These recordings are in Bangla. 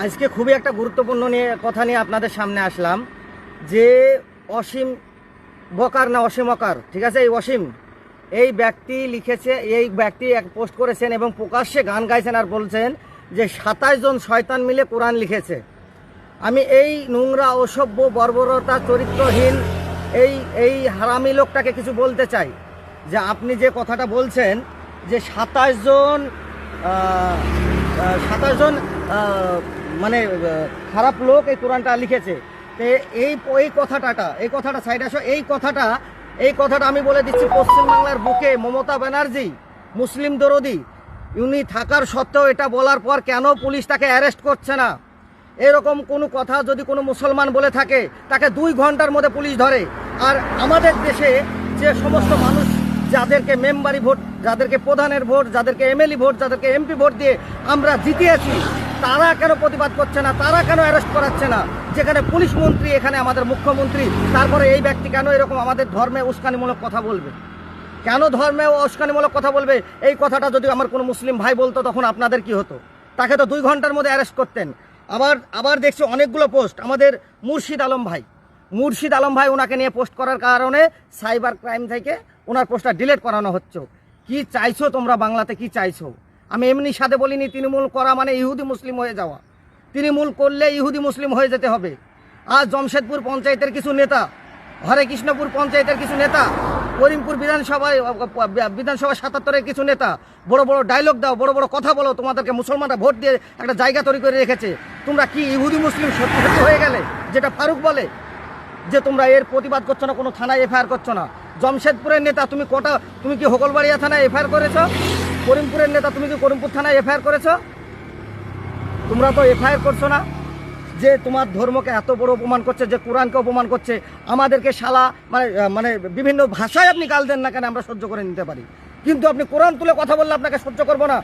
আজকে খুবই একটা গুরুত্বপূর্ণ কথা নিয়ে আপনাদের সামনে আসলাম যে অসীম বকার না অসীম অকার, ঠিক আছে? এই অসীম এই ব্যক্তি লিখেছে, এই ব্যক্তি এক পোস্ট করেছেন এবং প্রকাশ্যে গান গাইছেন আর বলছেন যে 27 জন শয়তান মিলে কোরআন লিখেছে। আমি এই নোংরা অসভ্য বর্বরতা চরিত্রহীন এই হারামি লোকটাকে কিছু বলতে চাই যে আপনি যে কথাটা বলছেন যে 27 জন মানে খারাপ লোক এই কোরআনটা লিখেছে। তো এই কথাটা সাইড আসো। এই কথাটা আমি বলে দিচ্ছি, পশ্চিমবাংলার বুকে মমতা ব্যানার্জি মুসলিম দরদি উনি থাকার সত্ত্বেও এটা বলার পর কেন পুলিশ তাকে অ্যারেস্ট করছে না? এরকম কোনো কথা যদি কোনো মুসলমান বলে থাকে তাকে 2 ঘন্টার মধ্যে পুলিশ ধরে। আর আমাদের দেশে যে সমস্ত মানুষ যাদেরকে মেম্বারি ভোট, যাদেরকে প্রধানের ভোট, যাদেরকে এমএলএ ভোট, যাদেরকে এমপি ভোট দিয়ে আমরা জিতিয়েছি, তারা কেন প্রতিবাদ করছে না? তারা কেন অ্যারেস্ট করাচ্ছে না? যেখানে পুলিশ মন্ত্রী, এখানে আমাদের মুখ্যমন্ত্রী, তারপরে এই ব্যক্তি কেন এরকম আমাদের ধর্মে উস্কানিমূলক কথা বলবে? কেন ধর্মে উস্কানিমূলক কথা বলবে? এই কথাটা যদি আমার কোনো মুসলিম ভাই বলতো তখন আপনাদের কি হতো? তাকে তো 2 ঘন্টার মধ্যে অ্যারেস্ট করতেন। আবার দেখছি অনেকগুলো পোস্ট আমাদের মুর্শিদ আলম ভাই ওনাকে নিয়ে পোস্ট করার কারণে সাইবার ক্রাইম থেকে ওনার পোস্টটা ডিলিট করানো হচ্ছে। কি চাইছো তোমরা বাংলাতে, কি চাইছো? আমি এমনি সাথে বলিনি তৃণমূল করা মানে ইহুদি মুসলিম হয়ে যাওয়া। তৃণমূল করলে ইহুদি মুসলিম হয়ে যেতে হবে। আজ জমশেদপুর পঞ্চায়েতের কিছু নেতা, হরে কৃষ্ণপুর পঞ্চায়েতের কিছু নেতা, করিমপুর বিধানসভা 77-এর কিছু নেতা বড় বড় ডায়লগ দাও, বড় বড় কথা বলো, তোমাদেরকে মুসলমানরা ভোট দিয়ে একটা জায়গা তৈরি করে রেখেছে। তোমরা কি ইহুদি মুসলিম সত্যি হয়ে গেলে? যেটা ফারুক বলে যে তোমরা এর প্রতিবাদ করছো না, কোনো থানায় এফআইআর করছো না। জমশেদপুরের নেতা তুমি কি হোগলবাড়িয়া থানায় এফআইআর করেছো? করিমপুরের নেতা তুমি কি করিমপুর থানায় এফআইআর করেছো? তোমরা তো এফআইআর করছো না। যে তোমার ধর্মকে এত বড় অপমান করছে, যে কোরআনকে অপমান করছে, আমাদেরকে শালা মানে বিভিন্ন ভাষায় আপনি গাল দেন না কেন, আমরা সহ্য করে নিতে পারি। কিন্তু আপনি কোরআন তুলে কথা বললে আপনাকে সহ্য করবো না।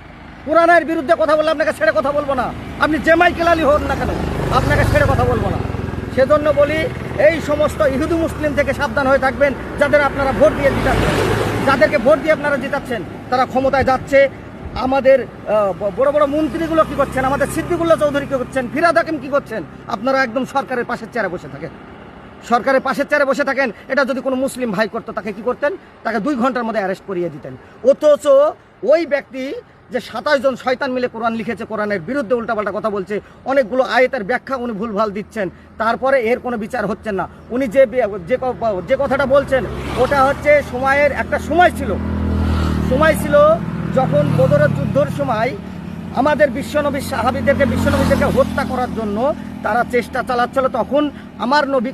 কোরআনের বিরুদ্ধে কথা বললে আপনাকে ছেড়ে কথা বলবো না। আপনি যে মাইকেলালি হন না কেন, আপনাকে ছেড়ে কথা বলবো না। সেজন্য বলি, এই সমস্ত ইহুদি মুসলিম থেকে সাবধান হয়ে থাকবেন। যাদেরকে ভোট দিয়ে আপনারা জিতাচ্ছেন, তারা ক্ষমতায় যাচ্ছে। আমাদের বড় বড় মন্ত্রীগুলো কি করছেন? আমাদের সিদ্দিকুল্লাহ চৌধুরী কি করছেন? ফিরহাদ হাকিম কি করছেন? আপনারা একদম সরকারের পাশের চেয়ারে বসে থাকেন। এটা যদি কোনো মুসলিম ভাই করতো তাকে কি করতেন? তাকে 2 ঘন্টার মধ্যে অ্যারেস্ট করিয়ে দিতেন। অথচ ওই ব্যক্তি যে 27 জন শয়তান মিলে কোরআন লিখেছে, কোরআনের বিরুদ্ধে উল্টাপাল্টা কথা বলছে, অনেকগুলো আয়াতের ব্যাখ্যা উনি ভুলভাল দিচ্ছেন, তারপরে এর কোনো বিচার হচ্ছে না। উনি যে কথাটা বলছেন ওটা হচ্ছে সময়ের একটা সময় ছিল যখন বদরের যুদ্ধের সময় আমাদের বিশ্বনবীদেরকে হত্যা করার জন্য তারা চেষ্টা চালাচ্ছিল। তখন আমার নবী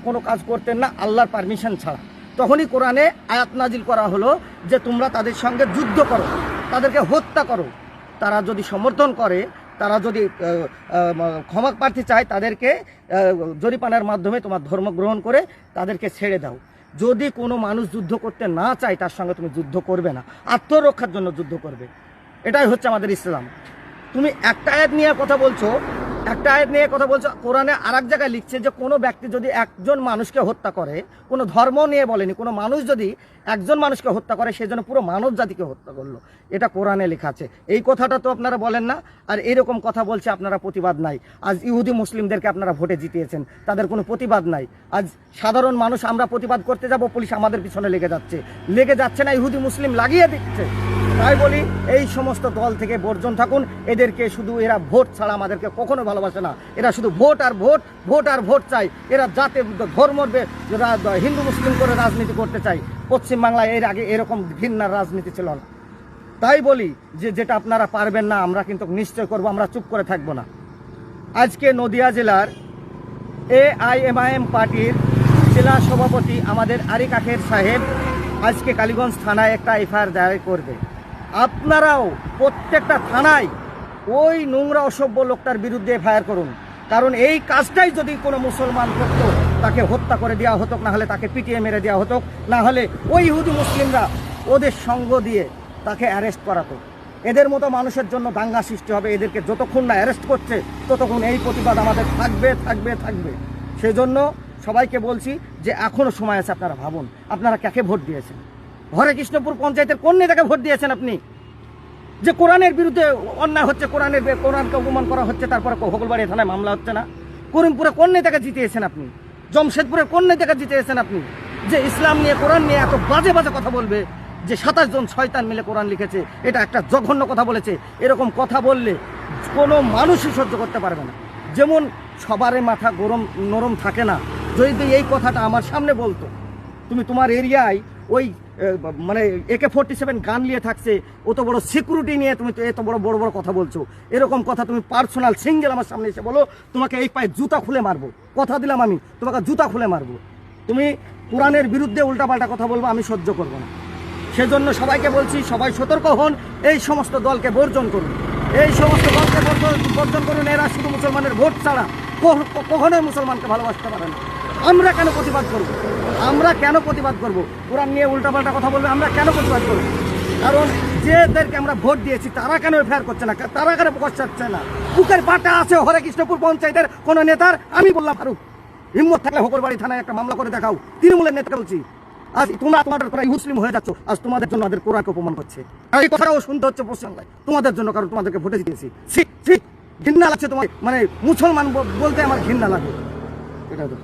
কোনো কাজ করতেন না আল্লাহর পারমিশন ছাড়া। তখনই কোরআনে আয়াত নাজিল করা হলো যে তোমরা তাদের সঙ্গে যুদ্ধ করো, তাদেরকে হত্যা করো। তারা যদি সমর্থন করে, তারা যদি ক্ষমা প্রার্থী চায়, তাদেরকে জরিমানার মাধ্যমে তোমার ধর্ম গ্রহণ করে তাদেরকে ছেড়ে দাও। যদি কোনো মানুষ যুদ্ধ করতে না চায়, তার সঙ্গে তুমি যুদ্ধ করবে না, আত্মরক্ষার জন্য যুদ্ধ করবে। এটাই হচ্ছে আমাদের ইসলাম। তুমি একটা আয়াত নিয়ে কথা বলছো, কোরআনে আর এক জায়গায় লিখছে যে কোনো ব্যক্তি যদি একজন মানুষকে হত্যা করে, কোনো ধর্ম নিয়ে বলেনি, কোনো মানুষ যদি একজন মানুষকে হত্যা করে, সেই জন্য পুরো মানব জাতিকে হত্যা করলো। এটা কোরআনে লেখা আছে। এই কথাটা তো আপনারা বলেন না। আর এরকম কথা বলছে, আপনারা প্রতিবাদ নাই। আজ ইহুদি মুসলিমদেরকে আপনারা ভোটে জিতিয়েছেন, তাদের কোনো প্রতিবাদ নাই। আজ সাধারণ মানুষ আমরা প্রতিবাদ করতে যাব, পুলিশ আমাদের পিছনে লেগে যাচ্ছে না, ইহুদি মুসলিম লাগিয়ে দিচ্ছে। তাই বলি, এই সমস্ত দল থেকে বর্জন থাকুন। এরা ভোট ছাড়া আমাদেরকে কখনো ভালোবাসে না। এরা শুধু ভোট আর ভোট চাই। এরা জাতে ধর্ম হিন্দু মুসলিম করে রাজনীতি করতে চাই। পশ্চিমবাংলায় এর আগে এরকম ঘৃণার রাজনীতি ছিল না। তাই বলি যে যেটা আপনারা পারবেন না, আমরা কিন্তু নিশ্চয় করব, আমরা চুপ করে থাকবো না। আজকে নদিয়া জেলার AIMIM পার্টির জেলা সভাপতি আমাদের আরিক আখের সাহেব আজকে কালীগঞ্জ থানায় একটা এফআইআর দায়ের করবে। আপনারাও প্রত্যেকটা থানায় ওই নোংরা অসভ্য লোকটার বিরুদ্ধে এফআইআর করুন। কারণ এই কাজটাই যদি কোনো মুসলমান করতো, তাকে হত্যা করে দেওয়া হতো, না হলে তাকে পিটিয়ে মেরে দেওয়া হতো, না হলে ওই ইহুদি মুসলিমরা ওদের সঙ্গ দিয়ে তাকে অ্যারেস্ট করাতো। এদের মতো মানুষের জন্য দাঙ্গা সৃষ্টি হবে। এদেরকে যতক্ষণ না অ্যারেস্ট করছে ততক্ষণ এই প্রতিবাদ আমাদের থাকবে। সেই জন্য সবাইকে বলছি যে এখনও সময় আছে, আপনারা ভাবুন আপনারা কাকে ভোট দিয়েছেন। হরে কৃষ্ণপুর পঞ্চায়েতের কোন নেতাকে ভোট দিয়েছেন আপনি? যে কোরআনের বিরুদ্ধে অন্যায় হচ্ছে, কোরআনকে অপমান করা হচ্ছে, তারপরে হকলবাড়ি থানায় মামলা হচ্ছে না? করিমপুরে কোন নেতাকে জিতিয়েছেন আপনি? জমশেদপুরে কোন নেতাকে জিতিয়েছেন আপনি যে ইসলাম নিয়ে কোরআন নিয়ে এত বাজে বাজে কথা বলবে? যে 27 জন শয়তান মিলে কোরআন লিখেছে, এটা একটা জঘন্য কথা বলেছে। এরকম কথা বললে কোনো মানুষই সহ্য করতে পারবে না। যেমন সবারই মাথা নরম থাকে না, যদি এই কথাটা আমার সামনে বলতো, তুমি তোমার এরিয়ায় ওই মানে AK-47 গান নিয়ে থাকছে, অত বড় সিকিউরিটি নিয়ে তুমি তো এত বড় বড় বড় কথা বলছো, এরকম কথা তুমি পার্সোনাল সিঙ্গেল আমার সামনে এসে বলো, তোমাকে এই পায়ে জুতা খুলে মারবো। কথা দিলাম আমি তোমাকে জুতা খুলে মারবো। তুমি কোরআনের বিরুদ্ধে উল্টাপাল্টা কথা বলবো, আমি সহ্য করবো না। সেজন্য সবাইকে বলছি, সবাই সতর্ক হন, এই সমস্ত দলকে বর্জন করুন, এই সমস্ত দলকে বর্জন করুন। এরা শুধু মুসলমানের ভোট ছাড়া কখনোই মুসলমানকে ভালোবাসতে পারে না। আমরা কেন প্রতিবাদ করব? আমরা কেন প্রতিবাদ করব? কোরআন নিয়ে উল্টাপাল্টা কথা বলবে, আমরা কেন প্রতিবাদ করব? কারণ যেদেরকে আমরা ভোট দিয়েছি তারা কেন এফআইআর করছে না, তারা কেন প্রকাশ চাচ্ছে না? বুকের পাটা আছে হরে কৃষ্ণপুর পঞ্চায়েতের কোন নেতার? আমি বললাম ফারুক, হিম্মত থাকলে হকলবাড়ি থানায় একটা মামলা করে দেখাও। তৃণমূলের নেতাকে বলছি, আজ তোমরা তোমাদের কোরআন মুসলিম হয়ে যাচ্ছ, আজ তোমাদের জন্য আমাদের কোরআনকে অপমান করছে। আর এই কথাটাও শুনতে হচ্ছে পশ্চিমবাংলায় তোমাদের জন্য, কারণ তোমাদেরকে ভোটে দিয়েছি। ঘৃণা লাগছে তোমার, মানে মুসলমান বলতে আমার ঘৃণা লাগে। এটা তো